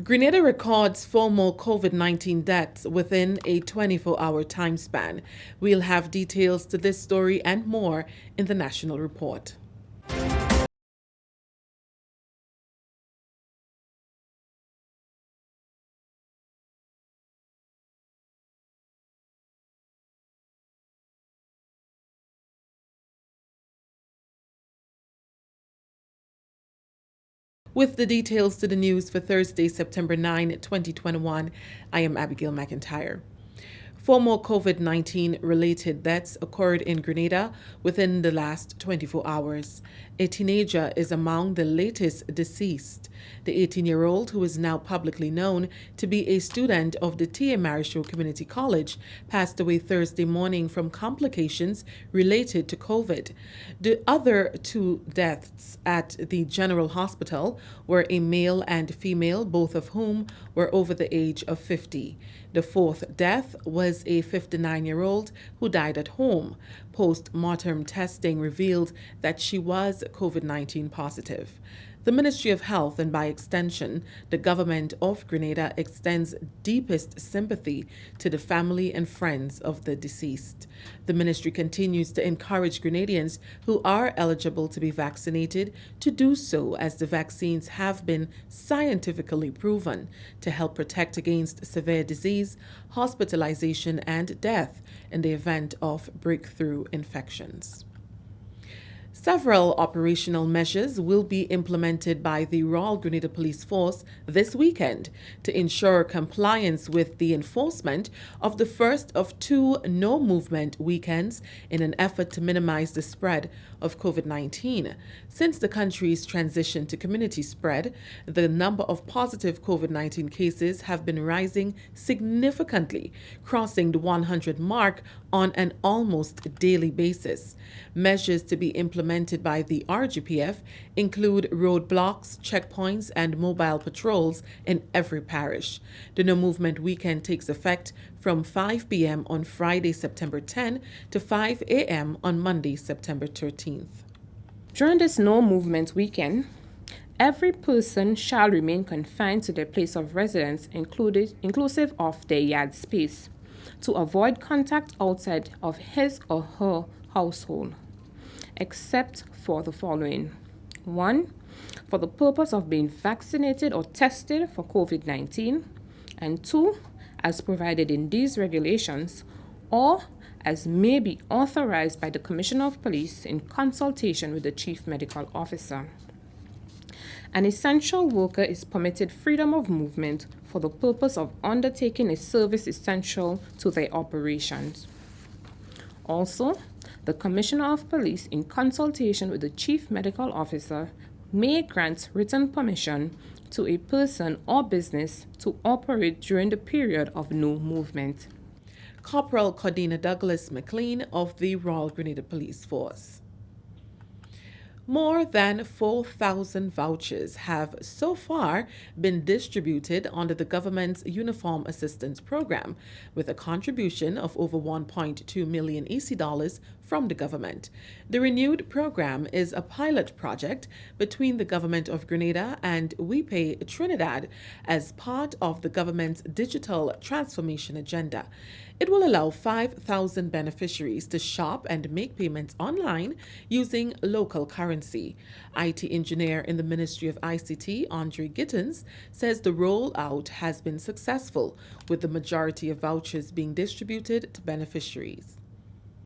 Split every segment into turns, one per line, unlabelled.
Grenada records 4 more COVID-19 deaths within a 24-hour time span. We'll have details to this story and more in the national report. With the details to the news for Thursday, September 9, 2021, I am Abigail McIntyre. 4 more COVID-19 related deaths occurred in Grenada within the last 24 hours. A teenager is among the latest deceased. The 18-year-old, who is now publicly known to be a student of the T.A. Marichaud Community College, passed away Thursday morning from complications related to COVID. The other 2 deaths at the General Hospital were a male and female, both of whom were over the age of 50. The 4th death was a 59-year-old who died at home. Post-mortem testing revealed that she was COVID-19 positive. The Ministry of Health and by extension, the government of Grenada extends deepest sympathy to the family and friends of the deceased. The ministry continues to encourage Grenadians who are eligible to be vaccinated to do so, as the vaccines have been scientifically proven to help protect against severe disease, hospitalization, and death in the event of breakthrough infections. Several operational measures will be implemented by the Royal Grenada Police Force this weekend to ensure compliance with the enforcement of the first of 2 no-movement weekends in an effort to minimize the spread of COVID-19. Since the country's transition to community spread, the number of positive COVID-19 cases have been rising significantly, crossing the 100 mark on an almost daily basis. Measures to be implemented by the RGPF include roadblocks, checkpoints, and mobile patrols in every parish. The No Movement Weekend takes effect from 5 p.m. on Friday, September 10 to 5 a.m. on Monday, September 13th.
During this No Movement Weekend, every person shall remain confined to their place of residence, inclusive of their yard space, to avoid contact outside of his or her household, except for the following. 1. For the purpose of being vaccinated or tested for COVID-19. And 2. As provided in these regulations, or as may be authorized by the Commissioner of Police in consultation with the Chief Medical Officer. An essential worker is permitted freedom of movement for the purpose of undertaking a service essential to their operations. Also, the Commissioner of Police, in consultation with the Chief Medical Officer, may grant written permission to a person or business to operate during the period of no movement.
Corporal Cordina Douglas McLean of the Royal Grenada Police Force. More than 4,000 vouchers have so far been distributed under the government's Uniform Assistance Program, with a contribution of over 1.2 million EC dollars from the government. The renewed program is a pilot project between the government of Grenada and We Pay Trinidad as part of the government's digital transformation agenda. It will allow 5,000 beneficiaries to shop and make payments online using local currency. IT engineer in the Ministry of ICT, Andre Gittins, says the rollout has been successful, with the majority of vouchers being distributed to beneficiaries.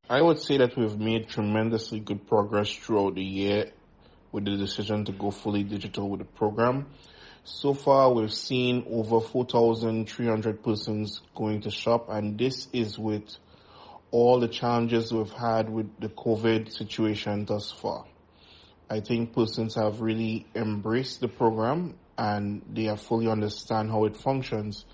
I would say that we've made tremendously good progress throughout the year with the decision to go fully digital with the program. So far, we've seen over 4,300 persons going to shop, and this is with all the challenges we've had with the COVID situation thus far. I think persons have really embraced the program and they have fully understand how it functions,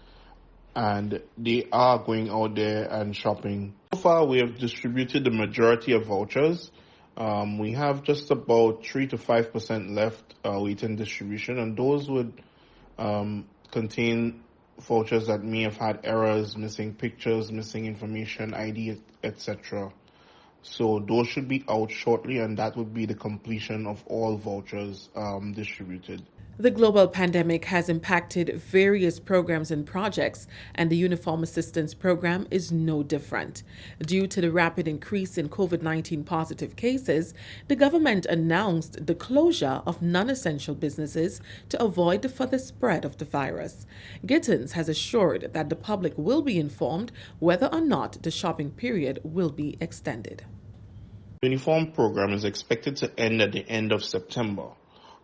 and they are going out there and shopping. So far, we have distributed the majority of vouchers. We have just about 3 to 5% left waiting distribution, and those would contain vouchers that may have had errors, missing pictures, missing information, ID, etc. So those should be out shortly, and that would be the completion of all vouchers distributed.
The global pandemic has impacted various programs and projects, and the Uniform Assistance Program is no different. Due to the rapid increase in COVID 19 positive cases, the government announced the closure of non essential businesses to avoid the further spread of the virus. Gittins has assured that the public will be informed whether or not the shopping period will be extended.
The uniform program is expected to end at the end of September.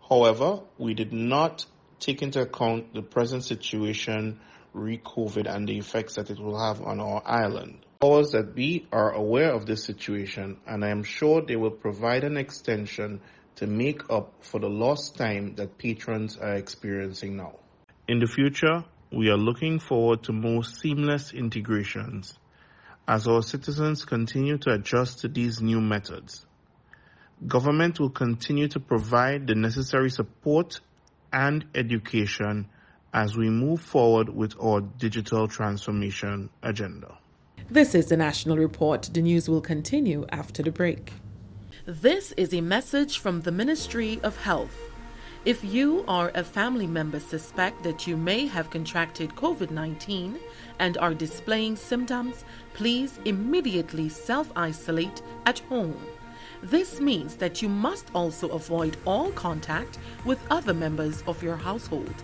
However, we did not take into account the present situation, re-COVID, and the effects that it will have on our island. Powers that be are aware of this situation, and I am sure they will provide an extension to make up for the lost time that patrons are experiencing now. In the future, we are looking forward to more seamless integrations as our citizens continue to adjust to these new methods. Government will continue to provide the necessary support and education as we move forward with our digital transformation agenda.
This is the National Report. The news will continue after the break. This is a message from the Ministry of Health. If you or a family member suspect that you may have contracted COVID-19 and are displaying symptoms, please immediately self-isolate at home. This means that you must also avoid all contact with other members of your household.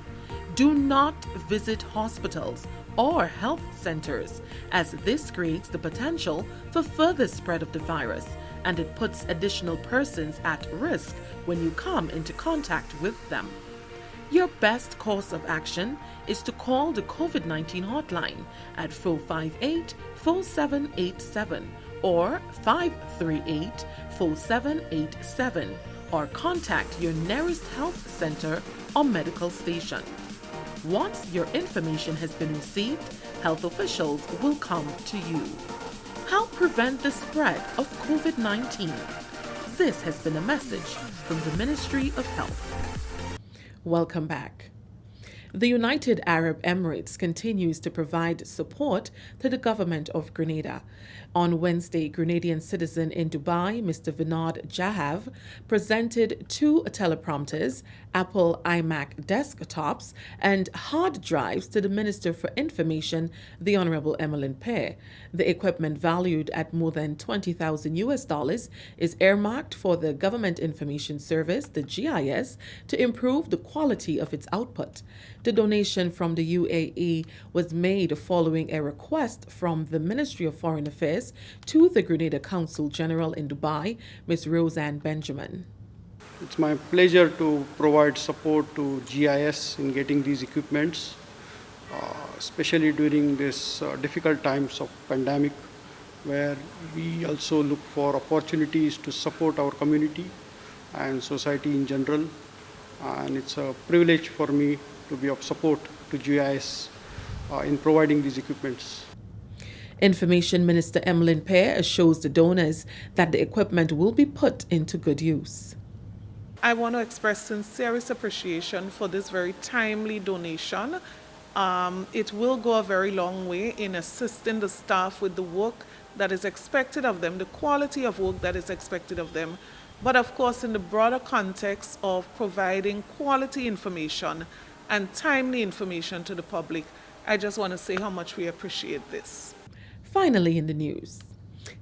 Do not visit hospitals or health centers, as this creates the potential for further spread of the virus, and it puts additional persons at risk when you come into contact with them. Your best course of action is to call the COVID-19 hotline at 458-4787 or 538-4787, or contact your nearest health center or medical station. Once your information has been received, health officials will come to you. Help prevent the spread of COVID-19. This has been a message from the Ministry of Health. Welcome back. The United Arab Emirates continues to provide support to the government of Grenada. On Wednesday, Grenadian citizen in Dubai, Mr. Vinod Jahav, presented 2 teleprompters, Apple iMac desktops, and hard drives to the Minister for Information, the Honorable Emmeline Pear. The equipment, valued at more than $20,000, is earmarked for the Government Information Service, the GIS, to improve the quality of its output. The donation from the UAE was made following a request from the Ministry of Foreign Affairs to the Grenada Consul General in Dubai, Ms. Roseanne Benjamin.
It's my pleasure to provide support to GIS in getting these equipments, especially during this difficult times of pandemic, where we also look for opportunities to support our community and society in general. And it's a privilege for me to be of support to GIS in providing these equipments.
Information Minister Emmeline Pear assures the donors that the equipment will be put into good use.
I want to express sincerest appreciation for this very timely donation. It will go a very long way in assisting the staff with the work that is expected of them, the quality of work that is expected of them, but of course in the broader context of providing quality information and timely information to the public. I just want to say how much we appreciate this.
Finally in the news,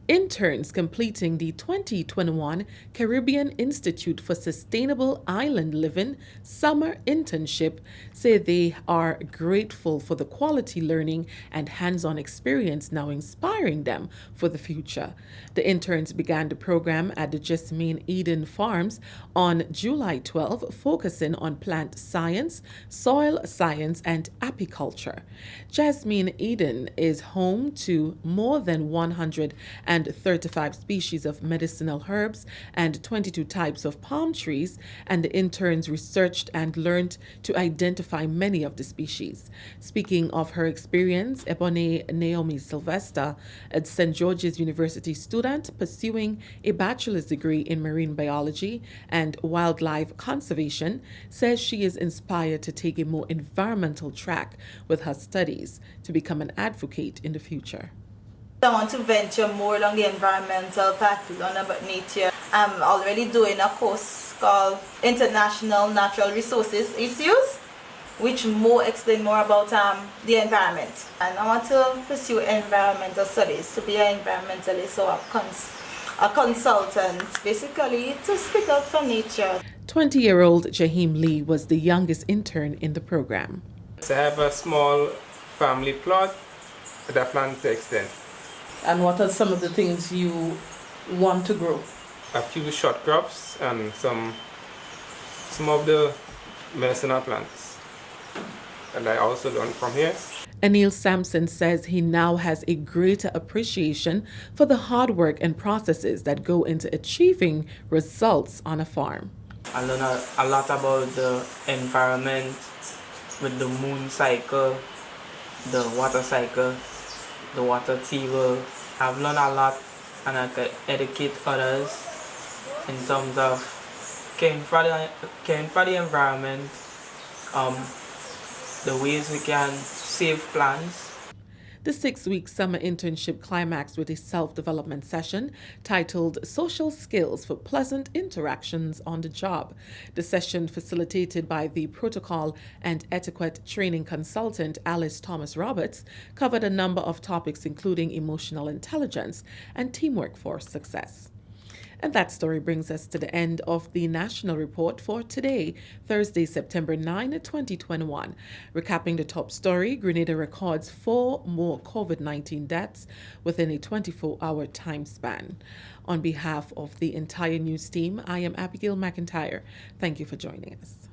interns completing the 2021 Caribbean Institute for Sustainable Island Living Summer Internship say they are grateful for the quality learning and hands-on experience now inspiring them for the future. The interns began the program at the Jasmine Eden Farms on July 12, focusing on plant science, soil science, and apiculture. Jasmine Eden is home to more than 135 species of medicinal herbs and 22 types of palm trees, and the interns researched and learned to identify many of the species. Speaking of her experience, Ebony Naomi Sylvester, a St. George's University student pursuing a bachelor's degree in marine biology and wildlife conservation, says she is inspired to take a more environmental track with her studies to become an advocate in the future.
I want to venture more along the environmental path, learn about nature. I'm already doing a course called International Natural Resources Issues, which explain more about the environment. And I want to pursue environmental studies, to be an environmentalist or a consultant, basically to speak up for nature.
20-year-old Jahim Lee was the youngest intern in the program.
I have a small family plot that I plan to extend.
And what are some of the things you want to grow?
A few short crops and some of the medicinal plants that I also learned from here.
Anil Sampson says he now has a greater appreciation for the hard work and processes that go into achieving results on a farm.
I learned a lot about the environment with the moon cycle, the water cycle, the water table. I've learned a lot and I can educate others in terms of caring for the environment, the ways we can save plants.
The 6-week summer internship climaxed with a self-development session titled Social Skills for Pleasant Interactions on the Job. The session, facilitated by the Protocol and Etiquette Training Consultant Alice Thomas Roberts, covered a number of topics including emotional intelligence and teamwork for success. And that story brings us to the end of the National Report for today, Thursday, September 9, 2021. Recapping the top story, Grenada records 4 more COVID-19 deaths within a 24-hour time span. On behalf of the entire news team, I am Abigail McIntyre. Thank you for joining us.